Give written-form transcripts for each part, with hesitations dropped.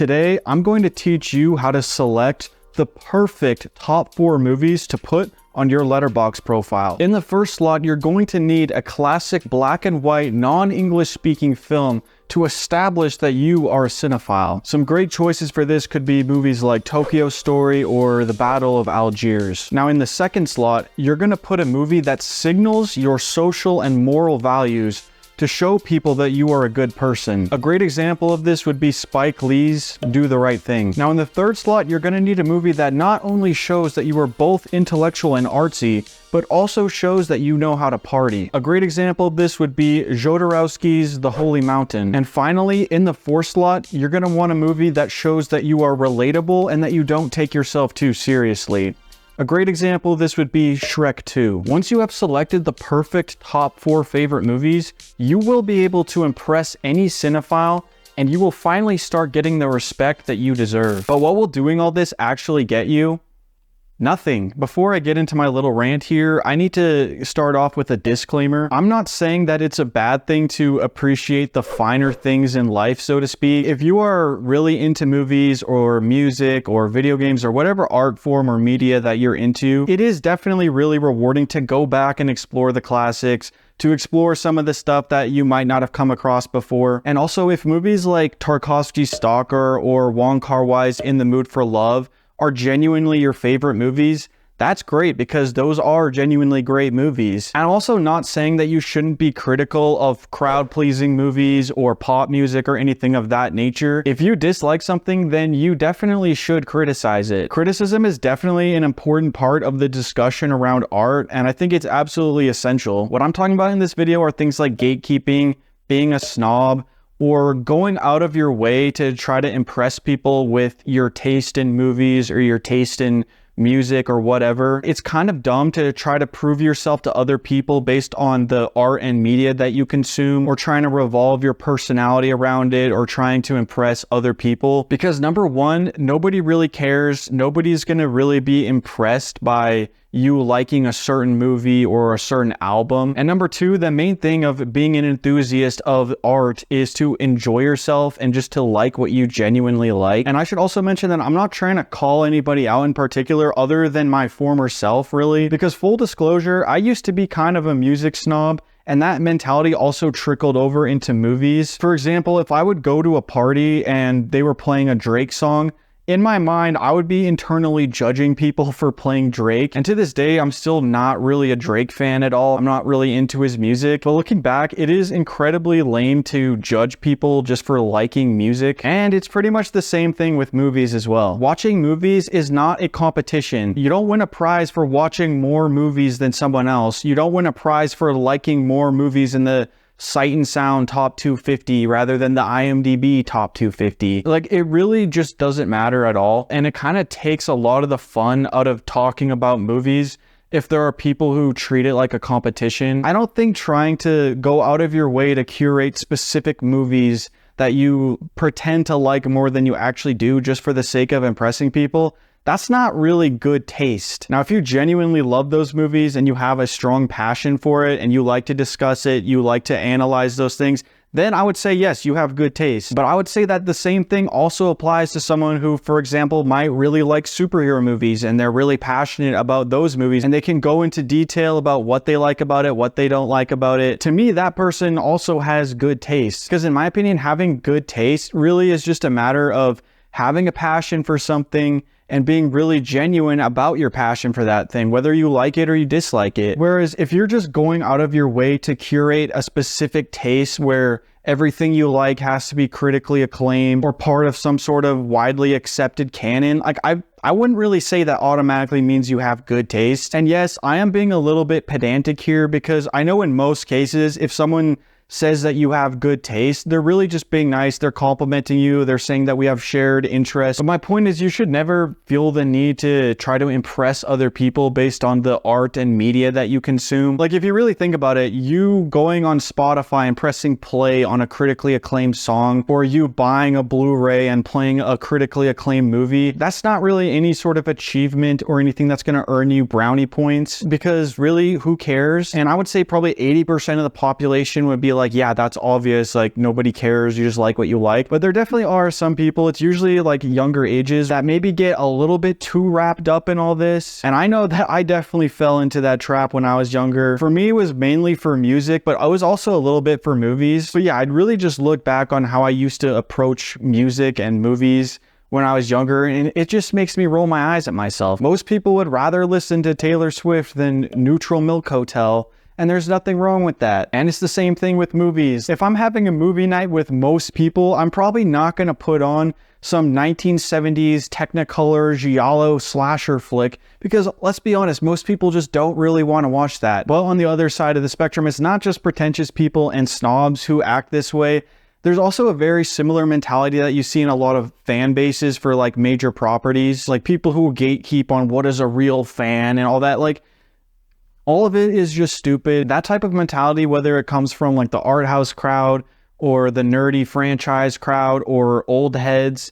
Today, I'm going to teach you how to select the perfect top 4 movies to put on your Letterboxd profile. In the first slot, you're going to need a classic black and white, non-English speaking film to establish that you are a cinephile. Some great choices for this could be movies like Tokyo Story or The Battle of Algiers. Now in the second slot, you're gonna put a movie that signals your social and moral values to show people that you are a good person. A great example of this would be Spike Lee's Do the Right Thing. Now in the third slot, you're gonna need a movie that not only shows that you are both intellectual and artsy, but also shows that you know how to party. A great example of this would be Jodorowsky's The Holy Mountain. And finally, in the fourth slot, you're gonna want a movie that shows that you are relatable and that you don't take yourself too seriously. A great example of this would be Shrek 2. Once you have selected the perfect top 4 favorite movies, you will be able to impress any cinephile and you will finally start getting the respect that you deserve. But what will doing all this actually get you? Nothing. Before I get into my little rant here, I need to start off with a disclaimer. I'm not saying that it's a bad thing to appreciate the finer things in life, so to speak. If you are really into movies or music or video games or whatever art form or media that you're into, it is definitely really rewarding to go back and explore the classics, to explore some of the stuff that you might not have come across before. And also, if movies like Tarkovsky's Stalker or Wong Kar-wai's In the Mood for Love are genuinely your favorite movies, that's great because those are genuinely great movies. I'm also not saying that you shouldn't be critical of crowd-pleasing movies or pop music or anything of that nature. If you dislike something, then you definitely should criticize it. Criticism is definitely an important part of the discussion around art, and I think it's absolutely essential. What I'm talking about in this video are things like gatekeeping, being a snob, or going out of your way to try to impress people with your taste in movies or your taste in music or whatever. It's kind of dumb to try to prove yourself to other people based on the art and media that you consume, or trying to revolve your personality around it, or trying to impress other people. Because number one, nobody really cares. Nobody's gonna really be impressed by you liking a certain movie or a certain album. And number two, the main thing of being an enthusiast of art is to enjoy yourself and just to like what you genuinely like. And I should also mention that I'm not trying to call anybody out in particular other than my former self, really, because full disclosure, I used to be kind of a music snob, and that mentality also trickled over into movies. For example, if I would go to a party and they were playing a Drake song, in my mind, I would be internally judging people for playing Drake. And to this day, I'm still not really a Drake fan at all. I'm not really into his music. But looking back, it is incredibly lame to judge people just for liking music. And it's pretty much the same thing with movies as well. Watching movies is not a competition. You don't win a prize for watching more movies than someone else. You don't win a prize for liking more movies in the Sight and Sound top 250 rather than the IMDb top 250. Like, it really just doesn't matter at all. And it kind of takes a lot of the fun out of talking about movies if there are people who treat it like a competition. I don't think trying to go out of your way to curate specific movies that you pretend to like more than you actually do just for the sake of impressing people, that's not really good taste. Now, if you genuinely love those movies and you have a strong passion for it and you like to discuss it, you like to analyze those things, then I would say, yes, you have good taste. But I would say that the same thing also applies to someone who, for example, might really like superhero movies and they're really passionate about those movies and they can go into detail about what they like about it, what they don't like about it. To me, that person also has good taste. Because in my opinion, having good taste really is just a matter of having a passion for something and being really genuine about your passion for that thing, whether you like it or you dislike it. Whereas if you're just going out of your way to curate a specific taste where everything you like has to be critically acclaimed or part of some sort of widely accepted canon, like I wouldn't really say that automatically means you have good taste. And yes, I am being a little bit pedantic here because I know in most cases, if someone says that you have good taste, they're really just being nice. They're complimenting you. They're saying that we have shared interests. But my point is, you should never feel the need to try to impress other people based on the art and media that you consume. Like, if you really think about it, you going on Spotify and pressing play on a critically acclaimed song, or you buying a Blu-ray and playing a critically acclaimed movie, that's not really any sort of achievement or anything that's going to earn you brownie points, because really, who cares? And I would say probably 80% of the population would be like, yeah, that's obvious, like nobody cares, you just like what you like. But there definitely are some people, it's usually like younger ages, that maybe get a little bit too wrapped up in all this. And I know that I definitely fell into that trap when I was younger. For me, it was mainly for music, but I was also a little bit for movies. So yeah, I'd really just look back on how I used to approach music and movies when I was younger, and it just makes me roll my eyes at myself. Most people would rather listen to Taylor Swift than Neutral Milk Hotel, and there's nothing wrong with that. And it's the same thing with movies. If I'm having a movie night with most people, I'm probably not gonna put on some 1970s Technicolor giallo slasher flick, because let's be honest, most people just don't really want to watch that. But on the other side of the spectrum, it's not just pretentious people and snobs who act this way. There's also a very similar mentality that you see in a lot of fan bases for like major properties, like people who gatekeep on what is a real fan and all that. Like, all of it is just stupid. That type of mentality, whether it comes from like the art house crowd or the nerdy franchise crowd or old heads,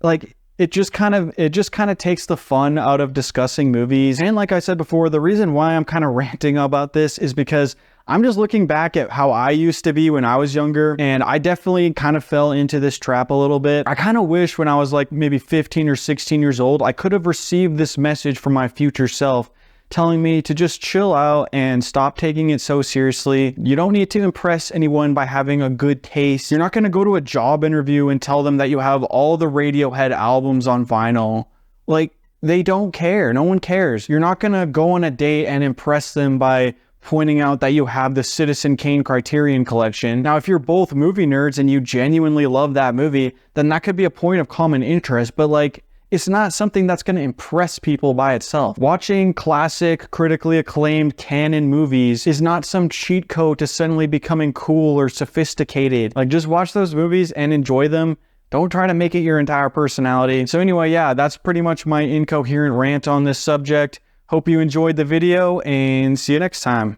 like it just kind of takes the fun out of discussing movies. And like I said before, the reason why I'm kind of ranting about this is because I'm just looking back at how I used to be when I was younger, and I definitely kind of fell into this trap a little bit. I kind of wish when I was like maybe 15 or 16 years old, I could have received this message from my future self telling me to just chill out and stop taking it so seriously. You don't need to impress anyone by having a good taste. You're not going to go to a job interview and tell them that you have all the Radiohead albums on vinyl. Like, they don't care. No one cares. You're not going to go on a date and impress them by pointing out that you have the Citizen Kane Criterion collection. Now, if you're both movie nerds and you genuinely love that movie, then that could be a point of common interest, but like, it's not something that's going to impress people by itself. Watching classic, critically acclaimed canon movies is not some cheat code to suddenly becoming cool or sophisticated. Like, just watch those movies and enjoy them. Don't try to make it your entire personality. So anyway, yeah, that's pretty much my incoherent rant on this subject. Hope you enjoyed the video, and see you next time.